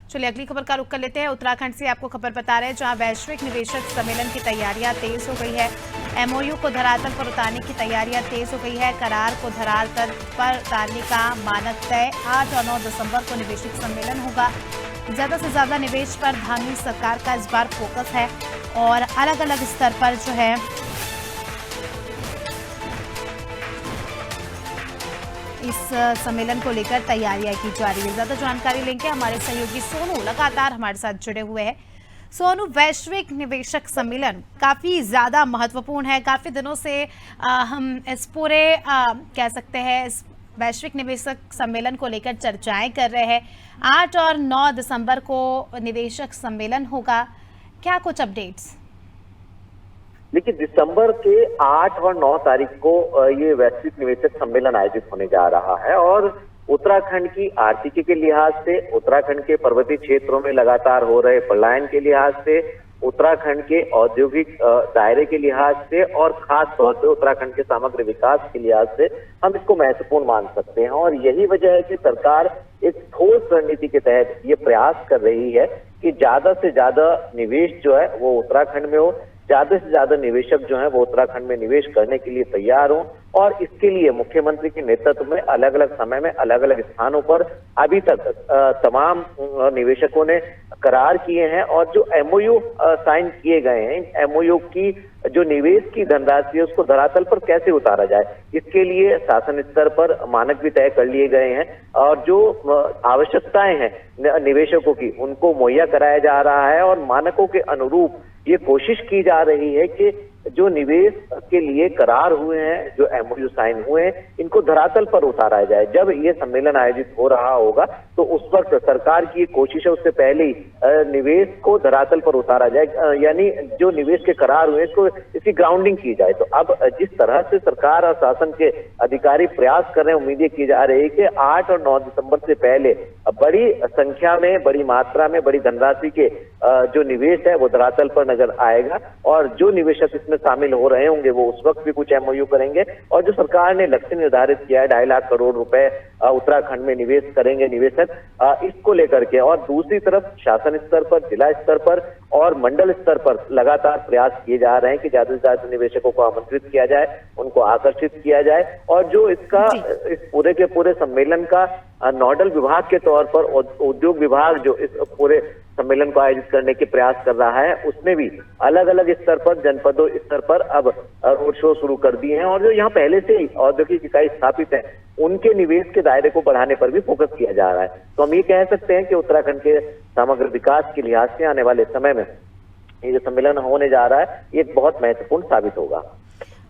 चलिए अगली खबर का रुख कर लेते हैं। उत्तराखंड से आपको खबर बता रहे हैं, जहां वैश्विक निवेशक सम्मेलन की तैयारियां तेज हो गई है। एमओयू को धरातल पर उतारने की तैयारियां तेज हो गई है। करार को धरातल पर उतारने का मानक तय। 8 और 9 दिसंबर को निवेशक सम्मेलन होगा। ज्यादा से ज्यादा निवेश पर धामी सरकार का इस बार फोकस है और अलग अलग स्तर पर जो है इस सम्मेलन को लेकर तैयारियां की जा रही है। ज्यादा जानकारी लेंगे, हमारे सहयोगी सोनू लगातार हमारे साथ जुड़े हुए हैं। सोनू, वैश्विक निवेशक सम्मेलन काफी ज्यादा महत्वपूर्ण है। काफी दिनों से हम इस पूरे कह सकते हैं इस वैश्विक निवेशक सम्मेलन को लेकर चर्चाएं कर रहे हैं। 8 और 9 दिसंबर को निवेशक सम्मेलन होगा, क्या कुछ अपडेट्स? देखिए, दिसंबर के 8 और 9 तारीख को ये वैश्विक निवेशक सम्मेलन आयोजित होने जा रहा है और उत्तराखंड की आर्थिकी के लिहाज से, उत्तराखंड के पर्वतीय क्षेत्रों में लगातार हो रहे पलायन के लिहाज से, उत्तराखंड के औद्योगिक दायरे के लिहाज से और खास तौर पे उत्तराखंड के समग्र विकास के लिहाज से हम इसको महत्वपूर्ण मान सकते हैं। और यही वजह है कि सरकार एक ठोस रणनीति के तहत ये प्रयास कर रही है कि ज्यादा से ज्यादा निवेश जो है वो उत्तराखंड में हो, ज्यादा से ज्यादा निवेशक जो हैं वो उत्तराखंड में निवेश करने के लिए तैयार हों। और इसके लिए मुख्यमंत्री के नेतृत्व में अलग अलग समय में अलग अलग स्थानों पर अभी तक तमाम निवेशकों ने करार किए हैं और जो एमओयू साइन किए गए हैं, एमओयू की जो निवेश की धनराशि है उसको धरातल पर कैसे उतारा जाए, इसके लिए शासन स्तर पर मानक भी तय कर लिए गए हैं और जो आवश्यकताएं हैं निवेशकों की उनको मुहैया कराया जा रहा है और मानकों के अनुरूप ये कोशिश की जा रही है कि जो निवेश के लिए करार हुए हैं, जो एमओयू साइन हुए हैं, इनको धरातल पर उतारा जाए। जब ये सम्मेलन आयोजित हो रहा होगा तो उस वक्त सरकार की कोशिश है उससे पहले ही निवेश को धरातल पर उतारा जाए, यानी जो निवेश के करार हुए इसको इसकी ग्राउंडिंग की जाए। तो अब जिस तरह से सरकार और शासन के अधिकारी प्रयास कर रहे हैं, उम्मीदें की जा रही है कि 8 और 9 दिसंबर से पहले बड़ी संख्या में, बड़ी मात्रा में, बड़ी धनराशि के जो निवेश है वो धरातल पर नजर आएगा और जो निवेशक इसमें शामिल हो रहे होंगे वो उस वक्त भी कुछ एमओयू करेंगे। और जो सरकार ने लक्ष्य निर्धारित किया है 2.5 लाख करोड़ रुपए उत्तराखंड में निवेश करेंगे निवेशक, इसको लेकर के और दूसरी तरफ शासन स्तर पर, जिला स्तर पर और मंडल स्तर पर लगातार प्रयास किए जा रहे हैं कि ज्यादा से ज्यादा निवेशकों को आमंत्रित किया जाए, उनको आकर्षित किया जाए। और जो इसका इस पूरे के पूरे सम्मेलन का नोडल विभाग के तौर पर उद्योग विभाग जो इस पूरे सम्मेलन को आयोजित करने के प्रयास कर रहा है, उसने भी अलग अलग स्तर पर, जनपदों स्तर पर अब रोड शो शुरू कर दिए हैं और जो यहाँ पहले से ही औद्योगिक इकाई स्थापित है उनके निवेश के दायरे को बढ़ाने पर भी फोकस किया जा रहा है। तो हम ये कह सकते हैं कि उत्तराखंड के समग्र विकास के लिहाज से आने वाले समय में ये जो सम्मेलन होने जा रहा है ये बहुत महत्वपूर्ण साबित होगा।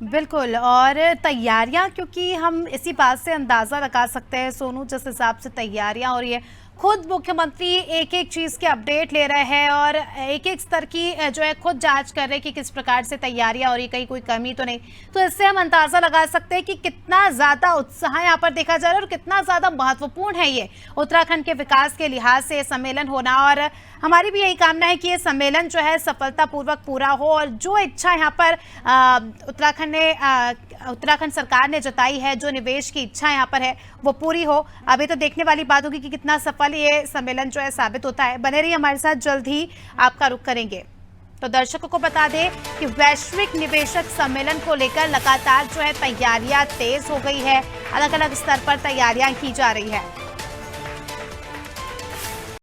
बिल्कुल, और तैयारियां, क्योंकि हम इसी बात से अंदाजा लगा सकते हैं सोनू, जिस हिसाब से तैयारियां हो रही है, खुद मुख्यमंत्री एक एक चीज़ के अपडेट ले रहे हैं और एक एक स्तर की जो है खुद जांच कर रहे हैं कि किस प्रकार से तैयारियां हो रही, कहीं कोई कमी तो नहीं। तो इससे हम अंदाजा लगा सकते हैं कि कितना ज़्यादा उत्साह यहाँ पर देखा जा रहा है और कितना ज़्यादा महत्वपूर्ण है ये उत्तराखंड के विकास के लिहाज से सम्मेलन होना। और हमारी भी यही कामना है कि ये सम्मेलन जो है सफलतापूर्वक पूरा हो और जो इच्छा यहाँ पर उत्तराखंड सरकार ने जताई है, जो निवेश की इच्छा यहाँ पर है वो पूरी हो। अभी तो देखने वाली बात होगी कि कितना सफल ये सम्मेलन जो है साबित होता है। बने रहिए हमारे साथ, जल्द ही आपका रुख करेंगे। तो दर्शकों को बता दें कि वैश्विक निवेशक सम्मेलन को लेकर लगातार जो है तैयारियां तेज हो गई है, अलग अलग स्तर पर तैयारियां की जा रही है।